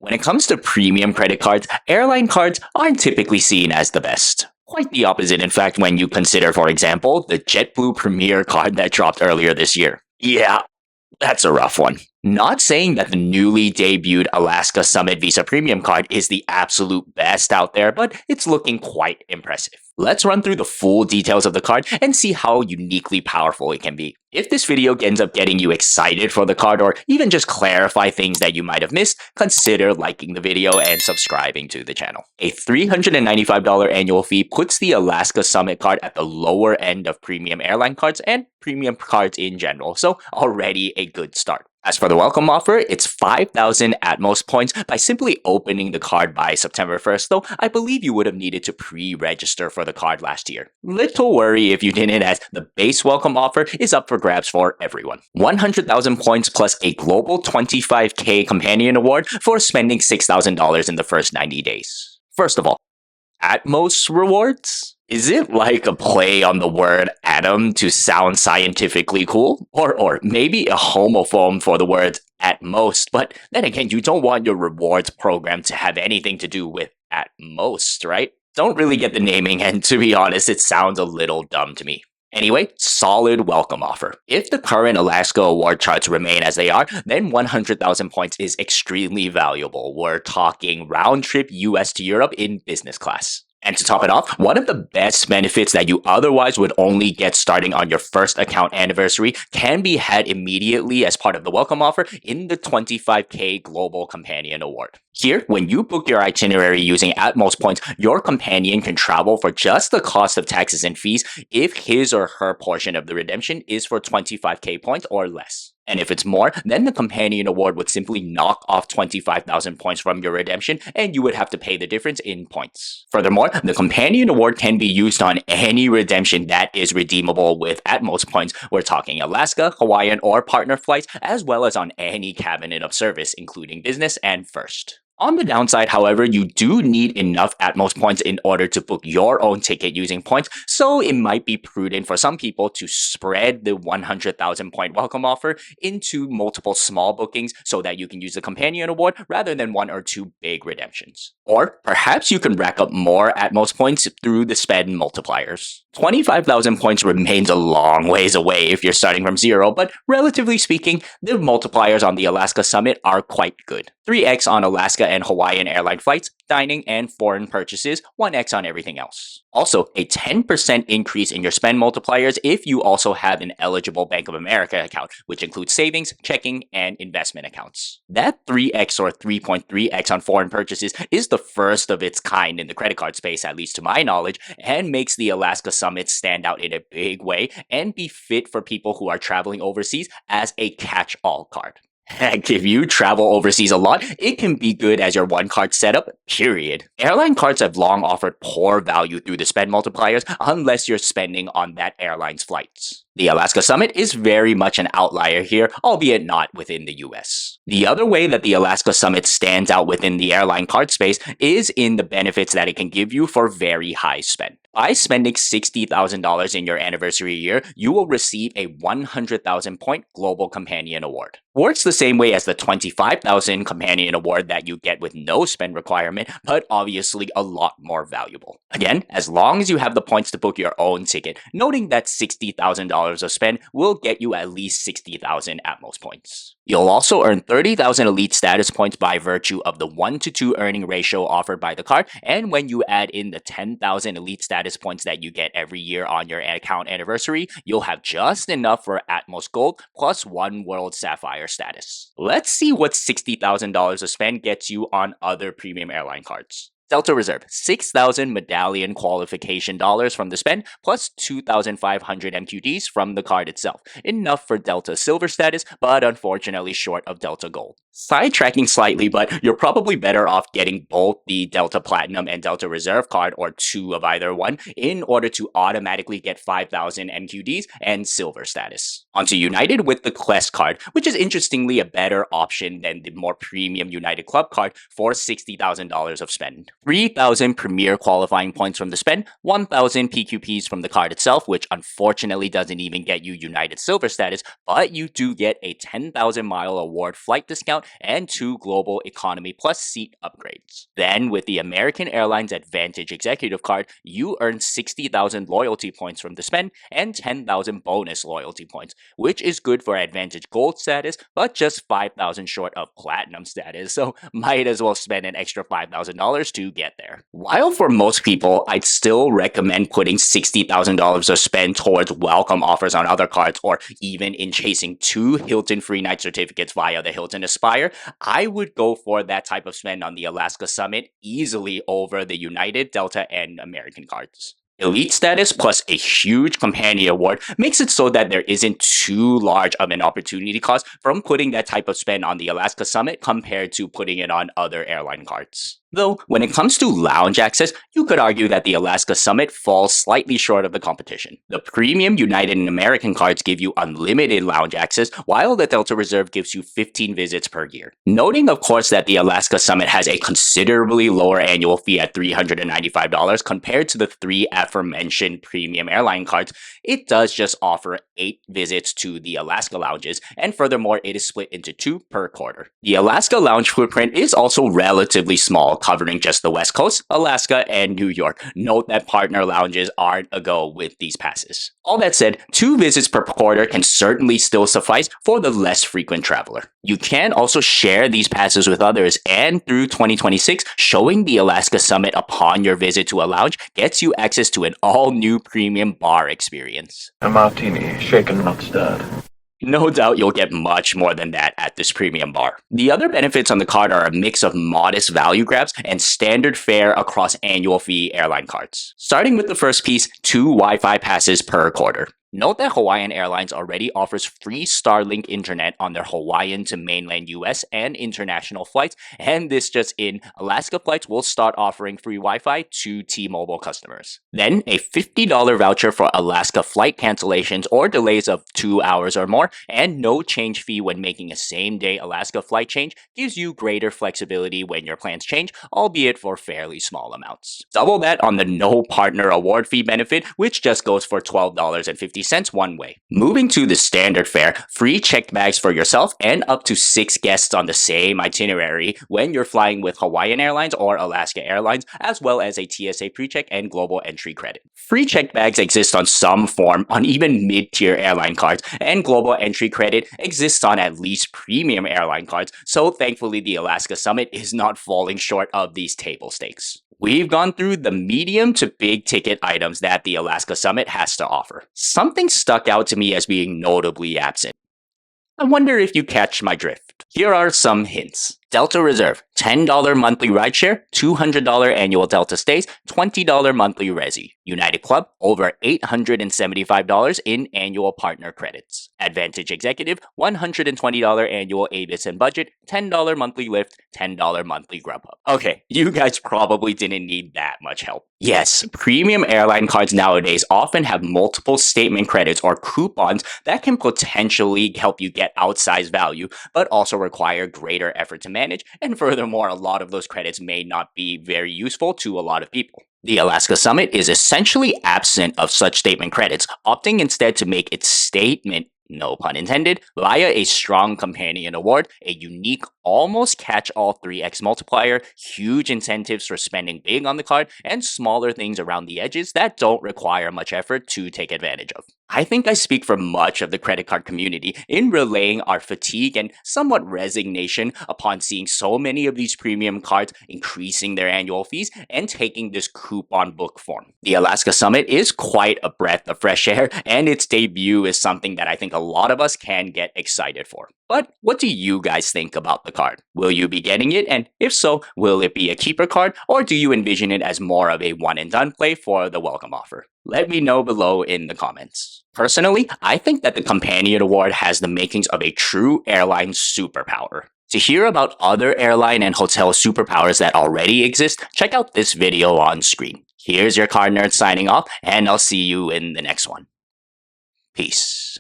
When it comes to premium credit cards, airline cards aren't typically seen as the best. Quite the opposite, in fact, when you consider, for example, the JetBlue Premier card that dropped earlier this year. Yeah, that's a rough one. Not saying that the newly debuted Alaska Summit Visa Premium card is the absolute best out there, but it's looking quite impressive. Let's run through the full details of the card and see how uniquely powerful it can be. If this video ends up getting you excited for the card or even just clarify things that you might have missed, consider liking the video and subscribing to the channel. A $395 annual fee puts the Alaska Summit card at the lower end of premium airline cards and premium cards in general, so already a good start. As for the welcome offer, it's 5,000 Atmos points by simply opening the card by September 1st, though I believe you would have needed to pre-register for the card last year. Little worry if you didn't, as the base welcome offer is up for grabs for everyone. 100,000 points plus a global 25k companion award for spending $6,000 in the first 90 days. First of all, Atmos rewards? Is it like a play on the word atom to sound scientifically cool? Or maybe a homophone for the word at most, but then again, you don't want your rewards program to have anything to do with at most, right? Don't really get the naming, and to be honest, it sounds a little dumb to me. Anyway, solid welcome offer. If the current Alaska award charts remain as they are, then 100,000 points is extremely valuable. We're talking round trip US to Europe in business class. And to top it off, one of the best benefits that you otherwise would only get starting on your first account anniversary can be had immediately as part of the welcome offer in the 25k Global Companion Award. Here, when you book your itinerary using Atmos points, your companion can travel for just the cost of taxes and fees if his or her portion of the redemption is for 25k points or less. And if it's more, then the Companion Award would simply knock off 25,000 points from your redemption, and you would have to pay the difference in points. Furthermore, the Companion Award can be used on any redemption that is redeemable with Atmos points. We're talking Alaska, Hawaiian, or partner flights, as well as on any cabinet of service, including business and first. On the downside, however, you do need enough Atmos points in order to book your own ticket using points, so it might be prudent for some people to spread the 100,000 point welcome offer into multiple small bookings so that you can use the Companion Award rather than one or two big redemptions. Or perhaps you can rack up more Atmos points through the spend multipliers. 25,000 points remains a long ways away if you're starting from zero, but relatively speaking, the multipliers on the Alaska Summit are quite good. 3x on Alaska and Hawaiian airline flights, dining, and foreign purchases, 1x on everything else. Also, a 10% increase in your spend multipliers if you also have an eligible Bank of America account, which includes savings, checking, and investment accounts. That 3x or 3.3x on foreign purchases is the first of its kind in the credit card space, at least to my knowledge, and makes the Alaska Summit stand out in a big way and be fit for people who are traveling overseas as a catch-all card. Heck, if you travel overseas a lot, it can be good as your one card setup, period. Airline cards have long offered poor value through the spend multipliers unless you're spending on that airline's flights. The Alaska Summit is very much an outlier here, albeit not within the US. The other way that the Alaska Summit stands out within the airline card space is in the benefits that it can give you for very high spend. By spending $60,000 in your anniversary year, you will receive a 100,000 point Global Companion Award. Works the same way as the 25,000 Companion Award that you get with no spend requirement, but obviously a lot more valuable. Again, as long as you have the points to book your own ticket, noting that $60,000 of spend will get you at least 60,000 Atmos points. You'll also earn 30,000 elite status points by virtue of the 1-to-2 earning ratio offered by the card, and when you add in the 10,000 elite status points that you get every year on your account anniversary, you'll have just enough for Atmos Gold plus 1 World Sapphire status. Let's see what $60,000 of spend gets you on other premium airline cards. Delta Reserve, 6,000 medallion qualification dollars from the spend, plus 2,500 MQDs from the card itself. Enough for Delta Silver status, but unfortunately short of Delta Gold. Sidetracking slightly, but you're probably better off getting both the Delta Platinum and Delta Reserve card, or two of either one, in order to automatically get 5,000 MQDs and Silver status. Onto United with the Quest card, which is interestingly a better option than the more premium United Club card for $60,000 of spend. 3,000 Premier qualifying points from the spend, 1,000 PQPs from the card itself, which unfortunately doesn't even get you United Silver status, but you do get a 10,000 mile award flight discount discount and 2 Global Economy Plus seat upgrades. Then, with the American Airlines Advantage Executive Card, you earn 60,000 loyalty points from the spend and 10,000 bonus loyalty points, which is good for Advantage Gold status, but just 5,000 short of Platinum status, so might as well spend an extra $5,000 to get there. While for most people, I'd still recommend putting $60,000 of spend towards welcome offers on other cards, or even in chasing 2 Hilton free night certificates via the Hilton Aspire, I would go for that type of spend on the Alaska Summit easily over the United, Delta, and American cards. Elite status plus a huge companion award makes it so that there isn't too large of an opportunity cost from putting that type of spend on the Alaska Summit compared to putting it on other airline cards. Though, when it comes to lounge access, you could argue that the Alaska Summit falls slightly short of the competition. The premium United and American cards give you unlimited lounge access, while the Delta Reserve gives you 15 visits per year. Noting, of course, that the Alaska Summit has a considerably lower annual fee at $395 compared to the 3 aforementioned premium airline cards, it does just offer 8 visits to the Alaska lounges, and furthermore, it is split into 2 per quarter. The Alaska lounge footprint is also relatively small, covering just the West Coast, Alaska, and New York. Note that partner lounges aren't a go with these passes. All that said, 2 visits per quarter can certainly still suffice for the less frequent traveler. You can also share these passes with others, and through 2026, showing the Alaska Summit upon your visit to a lounge gets you access to an all-new premium bar experience. A martini, shaken not stirred. No doubt you'll get much more than that at this premium bar. The other benefits on the card are a mix of modest value grabs and standard fare across annual fee airline cards. Starting with the first piece, 2 Wi-Fi passes per quarter. Note that Hawaiian Airlines already offers free Starlink internet on their Hawaiian to mainland US and international flights, and this just in, Alaska flights will start offering free Wi-Fi to T-Mobile customers. Then, a $50 voucher for Alaska flight cancellations or delays of 2 hours or more, and no change fee when making a same-day Alaska flight change gives you greater flexibility when your plans change, albeit for fairly small amounts. Double that on the no partner award fee benefit, which just goes for $12.50 one way. Moving to the standard fare, free checked bags for yourself and up to 6 guests on the same itinerary when you're flying with Hawaiian Airlines or Alaska Airlines, as well as a TSA PreCheck and Global Entry credit. Free checked bags exist on some form on even mid-tier airline cards, and Global Entry credit exists on at least premium airline cards, so thankfully the Alaska Summit is not falling short of these table stakes. We've gone through the medium to big ticket items that the Alaska Summit has to offer. Something stuck out to me as being notably absent. I wonder if you catch my drift. Here are some hints. Delta Reserve, $10 monthly rideshare, $200 annual Delta stays, $20 monthly resi. United Club, over $875 in annual partner credits. Advantage Executive, $120 annual Avis and budget, $10 monthly Lyft, $10 monthly Grubhub. Okay, you guys probably didn't need that much help. Yes, premium airline cards nowadays often have multiple statement credits or coupons that can potentially help you get outsized value, but also require greater effort to manage, and furthermore, a lot of those credits may not be very useful to a lot of people. The Alaska Summit is essentially absent of such statement credits, opting instead to make its statement, no pun intended, via a strong companion award, a unique, almost catch-all 3x multiplier, huge incentives for spending big on the card, and smaller things around the edges that don't require much effort to take advantage of. I think I speak for much of the credit card community in relaying our fatigue and somewhat resignation upon seeing so many of these premium cards increasing their annual fees and taking this coupon book form. The Alaska Summit is quite a breath of fresh air, and its debut is something that I think a lot of us can get excited for. But what do you guys think about the card? Will you be getting it? And if so, will it be a keeper card, or do you envision it as more of a one and done play for the welcome offer? Let me know below in the comments. Personally, I think that the Companion Award has the makings of a true airline superpower. To hear about other airline and hotel superpowers that already exist, check out this video on screen. Here's your card nerd signing off, and I'll see you in the next one. Peace.